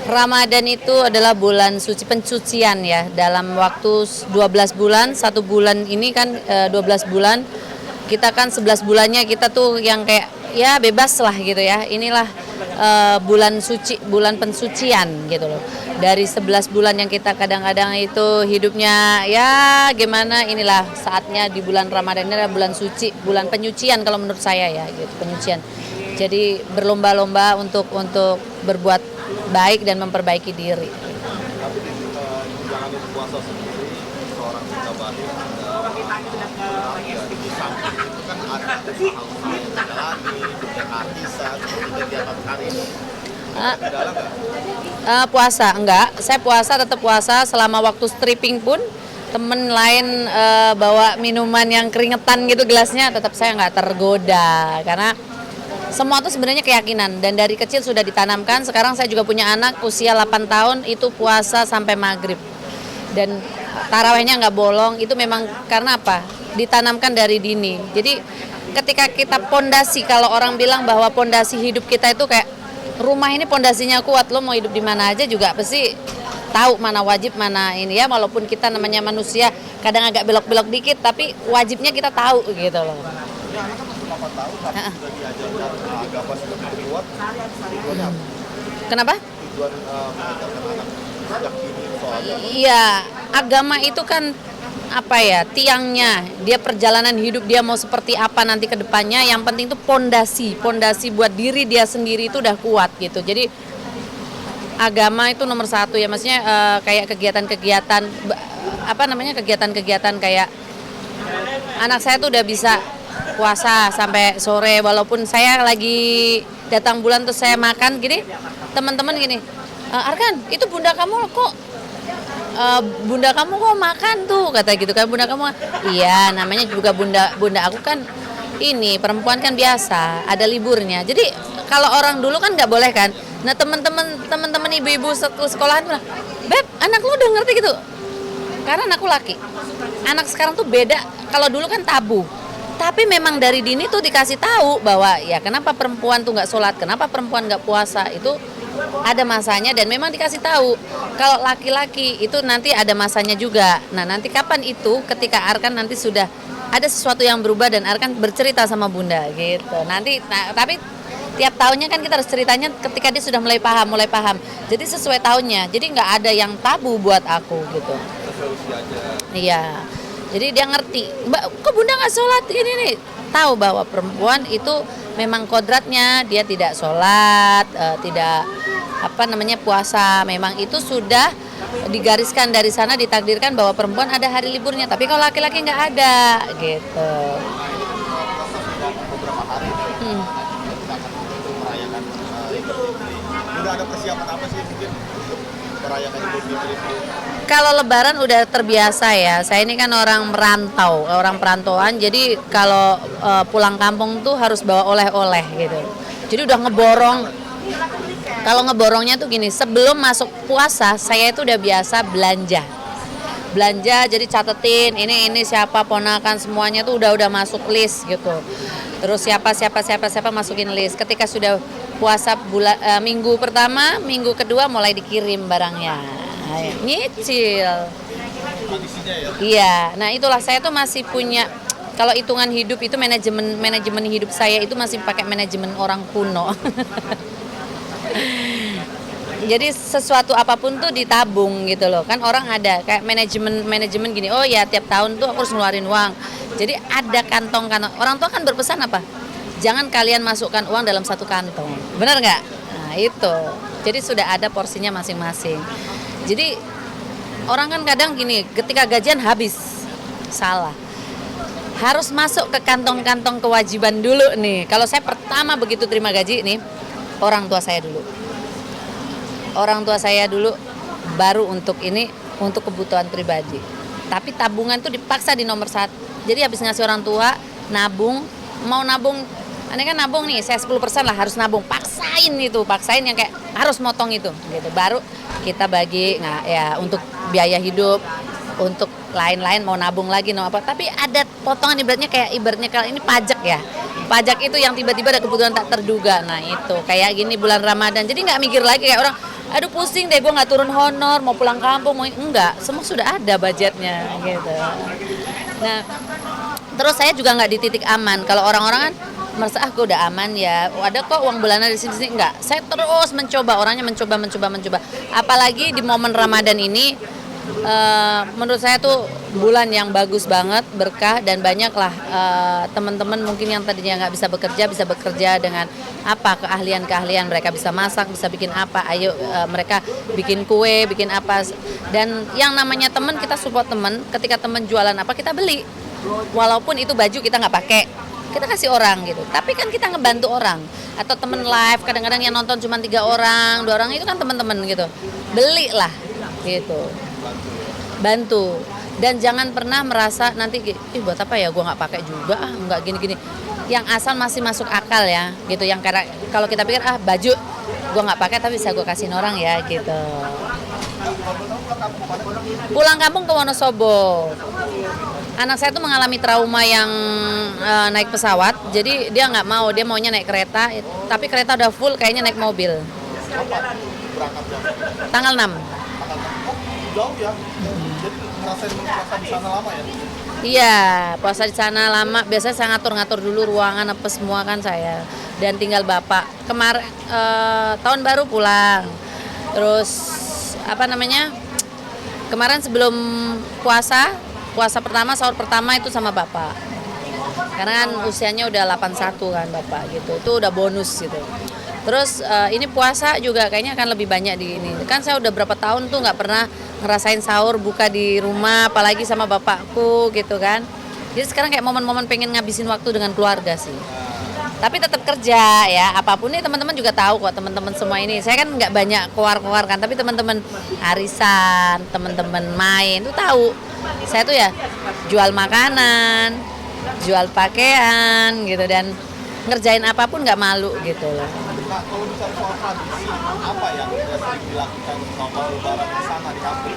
Ramadan itu adalah bulan suci pensucian ya. Dalam waktu 12 bulan, 1 bulan ini kan 12 bulan. Kita kan 11 bulannya kita tuh yang kayak ya bebas lah gitu ya. Inilah bulan suci, bulan pensucian gitu loh. Dari 11 bulan yang kita kadang-kadang itu hidupnya ya gimana, inilah saatnya di bulan Ramadan ini adalah bulan suci, bulan penyucian kalau menurut saya ya gitu, penyucian. Jadi berlomba-lomba untuk berbuat baik dan memperbaiki diri. Tapi jangan puasa sendiri seorang Mutabahi di samping itu kan ada hal-hal yang dijalani, kegiatan artisan, seperti kegiatan karir. Kendala nggak? Puasa enggak, saya puasa tetap puasa selama waktu stripping pun temen lain bawa minuman yang keringetan gitu gelasnya tetap saya nggak tergoda karena semua itu sebenarnya keyakinan dan dari kecil sudah ditanamkan. Sekarang saya juga punya anak usia 8 tahun itu puasa sampai maghrib dan tarawehnya nggak bolong. Itu memang karena apa? Ditanamkan dari dini. Jadi ketika kita pondasi, kalau orang bilang bahwa pondasi hidup kita itu kayak rumah ini pondasinya kuat, lo mau hidup di mana aja juga pasti tahu mana wajib mana ini ya. Walaupun kita namanya manusia kadang agak belok-belok dikit tapi wajibnya kita tahu gitu loh. Ya, anak kan masih 8 tahun, tapi sudah diajarkan agama seperti kuat. Tujuannya apa? Kenapa? Tujuan mengajarkan anak sejak dini soalnya. Iya, agama itu kan apa ya, tiangnya, dia perjalanan hidup dia mau seperti apa nanti ke depannya. Yang penting itu pondasi buat diri dia sendiri itu udah kuat gitu. Jadi agama itu nomor satu ya, maksudnya kayak kegiatan-kegiatan apa namanya, kegiatan-kegiatan kayak anak saya tuh udah bisa puasa sampai sore, walaupun saya lagi datang bulan terus saya makan gini, teman-teman gini, Arkan itu bunda kamu kok makan tuh, kata gitu kan, bunda kamu. Iya, namanya juga bunda aku kan ini perempuan kan biasa ada liburnya. Jadi kalau orang dulu kan nggak boleh kan. Nah teman-teman ibu-ibu sekolahan bilang, Beb anak lu udah ngerti gitu, karena anakku laki. Anak sekarang tuh beda, kalau dulu kan tabu. Tapi memang dari dini tuh dikasih tahu bahwa ya kenapa perempuan tuh nggak sholat, kenapa perempuan nggak puasa, itu ada masanya dan memang dikasih tahu. Kalau laki-laki itu nanti ada masanya juga. Nah nanti kapan itu, ketika Arkan nanti sudah ada sesuatu yang berubah dan Arkan bercerita sama bunda gitu. Nanti, tapi tiap tahunnya kan kita harus ceritanya ketika dia sudah mulai paham. Jadi sesuai tahunnya. Jadi nggak ada yang tabu buat aku gitu. Iya. Jadi dia ngerti, Mbak, kok bunda nggak sholat ini nih? Tahu bahwa perempuan itu memang kodratnya dia tidak sholat, tidak apa namanya puasa. Memang itu sudah digariskan dari sana, ditakdirkan bahwa perempuan ada hari liburnya. Tapi kalau laki-laki nggak ada, gitu. Beberapa hari kita akan merayakan Idul Fitri. Udah ada persiapan apa sih mungkin untuk merayakan Idul Fitri? Kalau Lebaran udah terbiasa ya. Saya ini kan orang merantau, orang perantauan. Jadi kalau pulang kampung tuh harus bawa oleh-oleh gitu. Jadi udah ngeborong. Kalau ngeborongnya tuh gini, sebelum masuk puasa saya itu udah biasa belanja. Jadi catetin ini siapa ponakan semuanya tuh udah masuk list gitu. Terus siapa masukin list. Ketika sudah puasa minggu pertama, minggu kedua mulai dikirim barangnya. Nyicil. Tradisinya ya? Iya, nah itulah saya tuh masih punya, kalau hitungan hidup itu manajemen hidup saya itu masih pakai manajemen orang kuno. Jadi sesuatu apapun tuh ditabung gitu loh. Kan orang ada kayak manajemen gini, oh ya tiap tahun tuh aku harus ngeluarin uang. Jadi ada kantong. Orang tua kan berpesan apa? Jangan kalian masukkan uang dalam satu kantong. Benar nggak? Nah itu. Jadi sudah ada porsinya masing-masing. Jadi orang kan kadang gini, ketika gajian habis. Salah. Harus masuk ke kantong-kantong kewajiban dulu nih. Kalau saya pertama begitu terima gaji nih, orang tua saya dulu baru untuk kebutuhan pribadi. Tapi tabungan tuh dipaksa di nomor 1. Jadi habis ngasih orang tua, nabung, mau nabung, ini kan nabung nih, saya 10% lah harus nabung, paksain yang kayak harus motong itu gitu. Baru kita bagi untuk biaya hidup, untuk lain-lain mau nabung lagi apa. Tapi ada potongan ibaratnya kalau ini pajak ya. Pajak itu yang tiba-tiba ada kebutuhan tak terduga. Nah itu kayak gini bulan Ramadan. Jadi nggak mikir lagi kayak orang, aduh pusing deh gue nggak turun honor, mau pulang kampung, mau enggak, semua sudah ada budgetnya gitu. Nah, terus saya juga nggak di titik aman. Kalau orang-orang kan merasa gue udah aman ya, ada kok uang bulanan di sini enggak. Saya terus mencoba, orangnya mencoba. Apalagi di momen Ramadan ini, menurut saya tuh bulan yang bagus banget, berkah, dan banyaklah teman-teman mungkin yang tadinya nggak bisa bekerja dengan apa keahlian mereka, bisa masak, bisa bikin apa, ayo mereka bikin kue, bikin apa. Dan yang namanya teman, kita support teman, ketika teman jualan apa kita beli, walaupun itu baju kita nggak pakai, kita kasih orang gitu, tapi kan kita ngebantu orang. Atau temen live, kadang-kadang yang nonton cuma 3 orang, 2 orang, itu kan teman-teman gitu, belilah gitu, bantu. Dan jangan pernah merasa nanti buat apa ya, gue nggak pakai juga, nggak gini-gini. Yang asal masih masuk akal ya gitu, yang karena kalau kita pikir baju gue nggak pakai tapi bisa gue kasihin orang ya gitu. Pulang kampung ke Wonosobo. Anak saya tuh mengalami trauma yang naik pesawat, jadi dia nggak mau, dia maunya naik kereta, tapi kereta udah full, kayaknya naik mobil. Tanggal 6. Jauh ya. Jadi ngerasain puasa di sana lama ya? Iya, puasa di sana lama. Biasanya saya ngatur dulu ruangan apa semua kan saya. Dan tinggal bapak. Kemarin tahun baru pulang. Terus kemarin sebelum puasa pertama, sahur pertama itu sama bapak. Karena kan usianya udah 81 kan bapak gitu. Itu udah bonus gitu. Terus ini puasa juga kayaknya akan lebih banyak di ini. Kan saya udah berapa tahun tuh nggak pernah ngerasain sahur buka di rumah, apalagi sama bapakku gitu kan. Jadi sekarang kayak momen-momen pengen ngabisin waktu dengan keluarga sih. Tapi tetap kerja ya, apapun nih teman-teman juga tahu kok, teman-teman semua ini. Saya kan nggak banyak keluar kan, tapi teman-teman arisan, teman-teman main tuh tahu. Saya tuh ya jual makanan, jual pakaian gitu, dan ngerjain apapun nggak malu gitu loh. Nah, kalau bicara soal tradisi, apa yang sering dilakukan kalau lebaran di sana di kampung?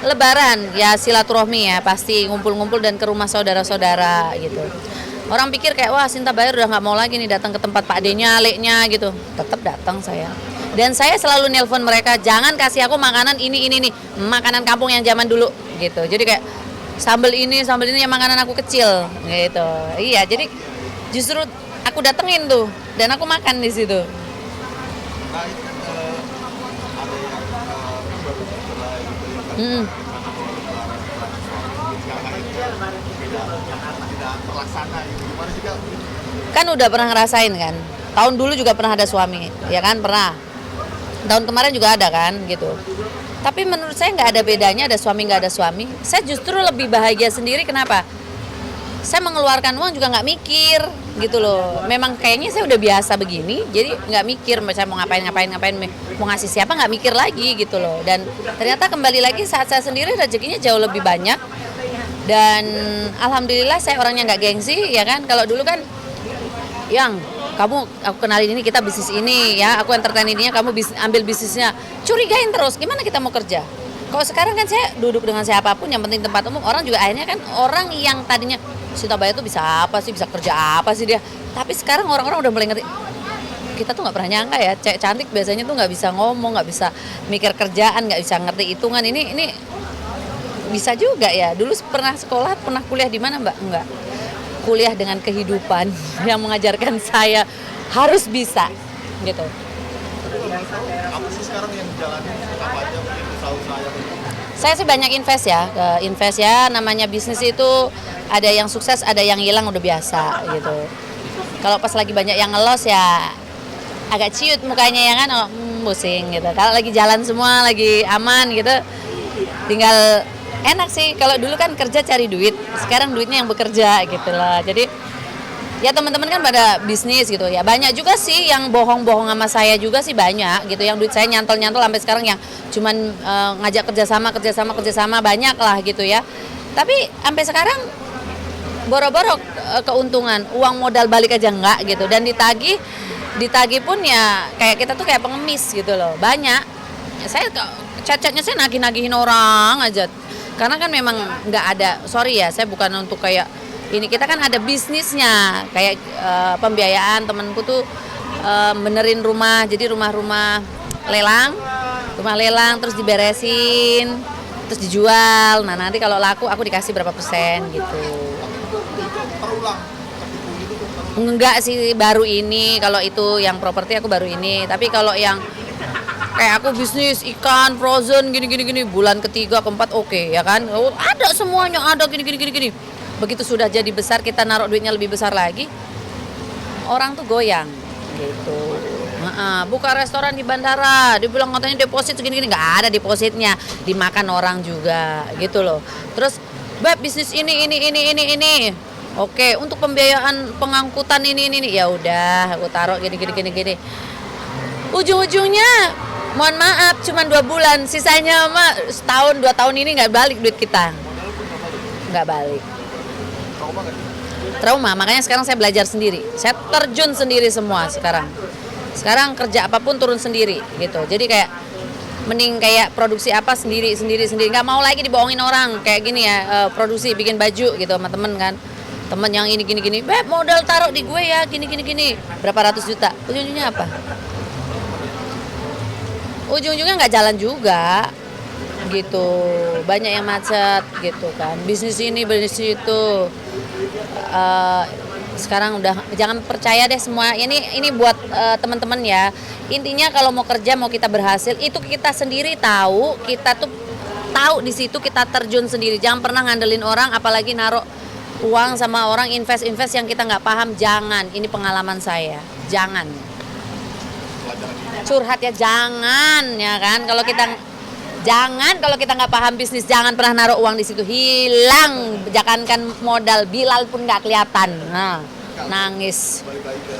Lebaran ya silaturahmi ya, pasti ngumpul-ngumpul dan ke rumah saudara-saudara gitu. Orang pikir kayak wah Sinta Bayer udah nggak mau lagi nih datang ke tempat Pak D-nya, Leknya gitu. Tetap datang saya. Dan saya selalu nelpon mereka, jangan kasih aku makanan ini nih, makanan kampung yang zaman dulu gitu. Jadi kayak sambal ini yang makanan aku kecil gitu. Iya, jadi justru aku datengin tuh dan aku makan di situ. Nah, itu kan ada yang baru mulai gitu ya. Tidak terlaksana gitu. Gimana sih Kak? Kan udah pernah ngerasain kan. Tahun dulu juga pernah ada suami, ya kan, pernah. Tahun kemarin juga ada kan gitu. Tapi menurut saya nggak ada bedanya ada suami nggak ada suami. Saya justru lebih bahagia sendiri. Kenapa? Saya mengeluarkan uang juga nggak mikir gitu loh. Memang kayaknya saya udah biasa begini, jadi nggak mikir saya mau ngapain, mau ngasih siapa, nggak mikir lagi gitu loh. Dan ternyata kembali lagi saat saya sendiri rezekinya jauh lebih banyak. Dan alhamdulillah saya orangnya nggak gengsi ya kan. Kalau dulu kan aku kenalin ini, kita bisnis ini ya, aku entertain ininya, kamu ambil bisnisnya, curigain terus, gimana kita mau kerja? Kalau sekarang kan saya duduk dengan siapapun, yang penting tempat umum, orang juga akhirnya kan, orang yang tadinya Sinta Bayer tuh bisa apa sih, bisa kerja apa sih dia, tapi sekarang orang-orang udah mulai ngerti, kita tuh nggak pernah nyangka ya, cewek cantik biasanya tuh nggak bisa ngomong, nggak bisa mikir kerjaan, nggak bisa ngerti hitungan, ini bisa juga ya. Dulu pernah sekolah, pernah kuliah di mana Mbak? Enggak. Kuliah dengan kehidupan yang mengajarkan saya harus bisa gitu. Apa sih sekarang yang dijalanin, apa aja mungkin usaha-usaha yang Saya sih banyak invest ya, namanya bisnis itu ada yang sukses, ada yang hilang, udah biasa gitu. Kalau pas lagi banyak yang ngelos ya agak ciut mukanya ya kan, pusing gitu. Kalau lagi jalan semua, lagi aman gitu, tinggal enak sih. Kalau dulu kan kerja cari duit, sekarang duitnya yang bekerja gitu loh. Jadi ya teman-teman kan pada bisnis gitu ya. Banyak juga sih yang bohong-bohong sama saya juga sih, banyak gitu. Yang duit saya nyantol-nyantol sampai sekarang, yang cuman ngajak kerjasama banyak lah gitu ya. Tapi sampai sekarang boro-boro keuntungan, uang modal balik aja enggak gitu. Dan ditagih pun ya kayak kita tuh kayak pengemis gitu loh. Banyak. Saya cat-catnya saya nagih-nagihin orang aja. Karena kan memang nggak ada, sorry ya, saya bukan untuk kayak ini, kita kan ada bisnisnya, kayak pembiayaan temanku tuh benerin rumah, jadi rumah-rumah lelang, rumah lelang terus diberesin, terus dijual. Nah nanti kalau laku aku dikasih berapa persen gitu. Terulang. Enggak sih, baru ini. Kalau itu yang properti aku baru ini. Tapi kalau yang kayak aku bisnis ikan frozen gini bulan ketiga keempat oke, ya kan. Oh, ada semuanya, ada gini. Begitu sudah jadi besar, kita naruh duitnya lebih besar lagi, orang tuh goyang gitu. Buka restoran di bandara, dibilang katanya deposit segini nggak ada depositnya, dimakan orang juga gitu loh. Terus Beb, bisnis ini. Oke, untuk pembiayaan pengangkutan ini. Ya udah, aku taruh gini. Ujung-ujungnya, mohon maaf, cuma 2 bulan. Sisanya mah setahun 2 tahun ini nggak balik duit kita. Nggak balik. Trauma, makanya sekarang saya belajar sendiri. Saya terjun sendiri semua sekarang. Sekarang kerja apapun turun sendiri gitu. Jadi kayak mending kayak produksi apa sendiri. Nggak mau lagi dibohongin orang kayak gini ya, produksi bikin baju gitu sama temen kan. Temen yang ini gini, Beb modal taruh di gue ya gini. Berapa ratus juta, ujung-ujungnya apa? Ujung-ujungnya nggak jalan juga gitu, banyak yang macet gitu kan, bisnis ini bisnis itu. Sekarang udah jangan percaya deh semua ini buat teman-teman ya. Intinya kalau mau kerja, mau kita berhasil, itu kita sendiri tahu, kita tuh tahu di situ, kita terjun sendiri. Jangan pernah ngandelin orang, apalagi naruh uang sama orang, invest yang kita nggak paham. Jangan, ini pengalaman saya, jangan curhat ya, jangan ya kan. Kalau kita nggak paham bisnis, jangan pernah naruh uang di situ, hilang. Jangankan modal, Bilal pun nggak kelihatan. Nah, nangis. Balik lagi ke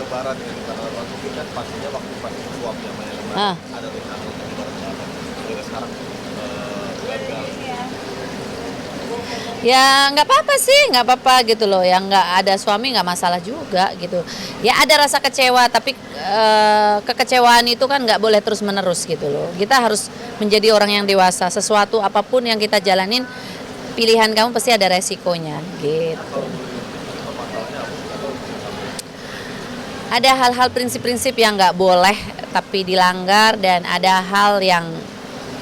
lebaran ya, karena lebaran mungkin kan pastinya waktu pas suapnya main lebaran ada rencana untuk lebaran. Sekarang gagal. Ya nggak apa-apa gitu loh. Yang nggak ada suami nggak masalah juga gitu. Ya ada rasa kecewa, tapi kekecewaan itu kan nggak boleh terus menerus gitu loh. Kita harus menjadi orang yang dewasa. Sesuatu apapun yang kita jalanin, pilihan kamu pasti ada resikonya gitu. Ada hal-hal prinsip-prinsip yang nggak boleh tapi dilanggar, dan ada hal yang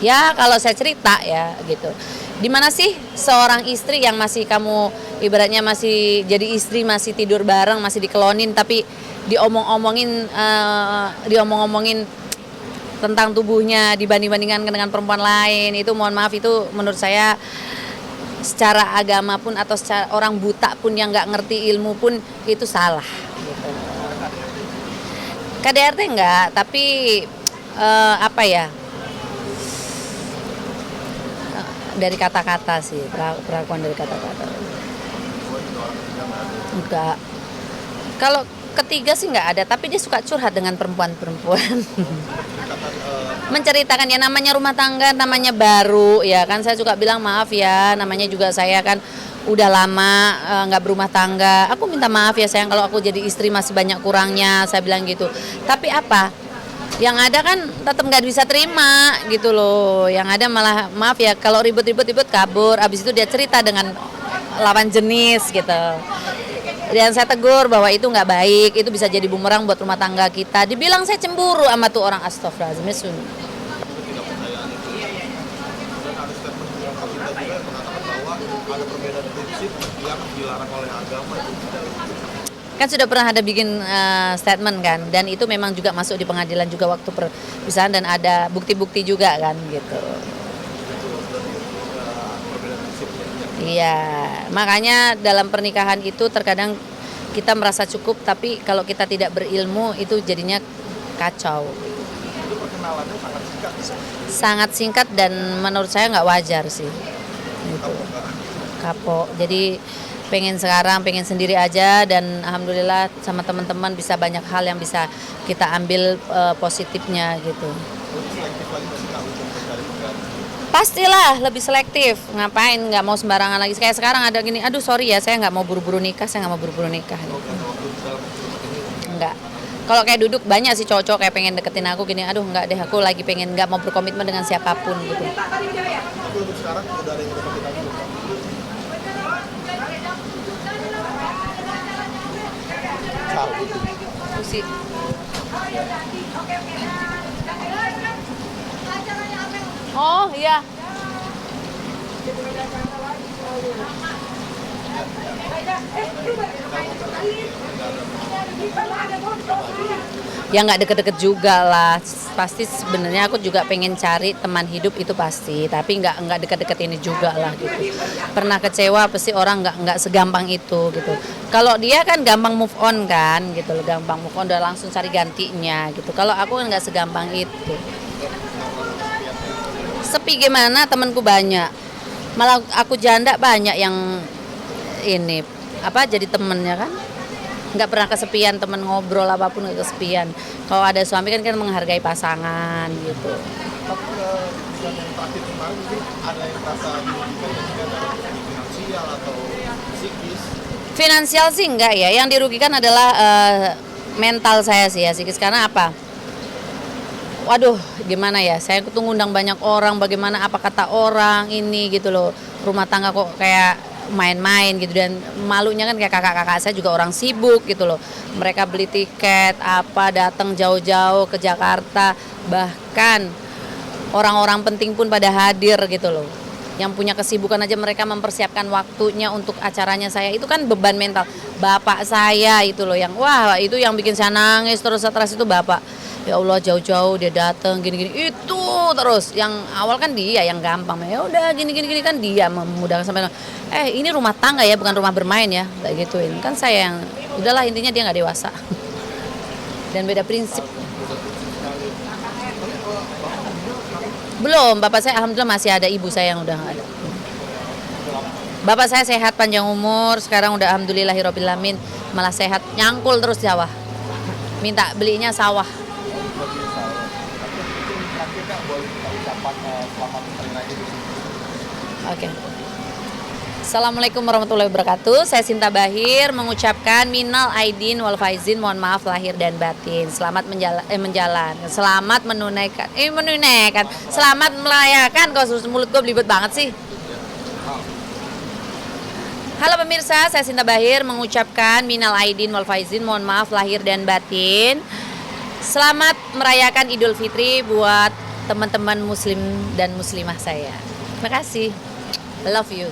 ya kalau saya cerita ya gitu. Di mana sih seorang istri yang masih kamu ibaratnya masih jadi istri, masih tidur bareng, masih dikelonin, tapi diomongin tentang tubuhnya dibandingkan dengan perempuan lain. Itu mohon maaf, itu menurut saya secara agama pun atau secara orang buta pun yang nggak ngerti ilmu pun itu salah gitu. KDRT enggak, tapi apa ya, dari kata-kata sih, perlakuan dari kata-kata. Enggak. Kalau ketiga sih enggak ada, tapi dia suka curhat dengan perempuan-perempuan. Menceritakan ya, namanya rumah tangga, namanya baru ya kan. Saya suka bilang maaf ya, namanya juga saya kan udah lama nggak berumah tangga. Aku minta maaf ya sayang kalau aku jadi istri masih banyak kurangnya, saya bilang gitu. Tapi apa? Yang ada kan tetap nggak bisa terima gitu loh. Yang ada malah maaf ya, kalau ribut kabur. Abis itu dia cerita dengan lawan jenis gitu. Dan saya tegur bahwa itu nggak baik, itu bisa jadi bumerang buat rumah tangga kita. Dibilang saya cemburu sama tuh orang, astagfirullahaladzim. Ada perbedaan prinsip yang dilarang oleh agama. Kan sudah pernah ada bikin statement kan, dan itu memang juga masuk di pengadilan juga waktu perpisahan, dan ada bukti-bukti juga kan gitu. Iya, makanya dalam pernikahan itu terkadang kita merasa cukup, tapi kalau kita tidak berilmu itu jadinya kacau. Itu perkenalannya sangat singkat. Sangat singkat dan menurut saya nggak wajar sih. Gitu. Kapok. Jadi pengen sendiri aja, dan alhamdulillah sama teman-teman bisa banyak hal yang bisa kita ambil positifnya gitu. Pastilah lebih selektif. Ngapain, nggak mau sembarangan lagi. Kayak sekarang ada gini, aduh sorry ya, saya nggak mau buru-buru nikah gitu. Enggak. Kalau kayak duduk banyak sih cowok-cowok kayak pengen deketin aku gini, aduh enggak deh, aku lagi pengen nggak mau berkomitmen dengan siapapun gitu. Tapi untuk sekarang udah ada yang deketin lagi belum? Sih. Oh iya. Ya nggak deket-deket juga lah. Pasti sebenarnya aku juga pengen cari teman hidup itu pasti, tapi nggak deket-deket ini juga lah gitu. Pernah kecewa pasti orang nggak segampang itu gitu. Kalau dia kan gampang move on kan gitu loh, gampang move on udah langsung cari gantinya gitu. Kalau aku kan nggak segampang itu. Sepi gimana, temanku banyak. Malah aku janda banyak yang ini apa jadi temennya kan. Nggak pernah kesepian, temen ngobrol apapun nggak kesepian. Kalau ada suami kan menghargai pasangan gitu. Tapi yang terakhir kemarin mungkin ada yang merasa dirugikan dan juga dalam segi finansial atau psikis. Finansial sih enggak ya, yang dirugikan adalah mental saya sih ya, psikis. Karena apa? Waduh, gimana ya, saya tuh ngundang banyak orang, bagaimana apa kata orang ini gitu loh. Rumah tangga kok kayak main-main gitu, dan malunya kan kayak kakak-kakak saya juga orang sibuk gitu loh. Mereka beli tiket apa datang jauh-jauh ke Jakarta, bahkan orang-orang penting pun pada hadir gitu loh. Yang punya kesibukan aja mereka mempersiapkan waktunya untuk acaranya saya, itu kan beban mental. Bapak saya itu loh yang wah, itu yang bikin saya nangis terus stres itu bapak. Ya Allah, jauh-jauh dia datang gini-gini itu terus. Yang awal kan dia yang gampang, ya udah gini-gini kan dia memudahkan sampai ini rumah tangga ya, bukan rumah bermain ya, kayak gituin. Kan saya yang udahlah, intinya dia nggak dewasa dan beda prinsip. Belum, bapak saya alhamdulillah masih ada, ibu saya yang udah nggak ada. Bapak saya sehat, panjang umur, sekarang udah alhamdulillahirabbil alamin, malah sehat, nyangkul terus sawah, minta belinya sawah. Oke. Assalamualaikum warahmatullahi wabarakatuh. Saya Sinta Bahir mengucapkan minal aidin wal faizin, mohon maaf lahir dan batin. Selamat selamat menunaikan, selamat merayakan. Kok mulut gue belibet banget sih. Halo pemirsa, saya Sinta Bahir mengucapkan minal aidin wal faizin, mohon maaf lahir dan batin. Selamat merayakan Idul Fitri buat teman-teman muslim dan muslimah saya. Terima kasih. Love you.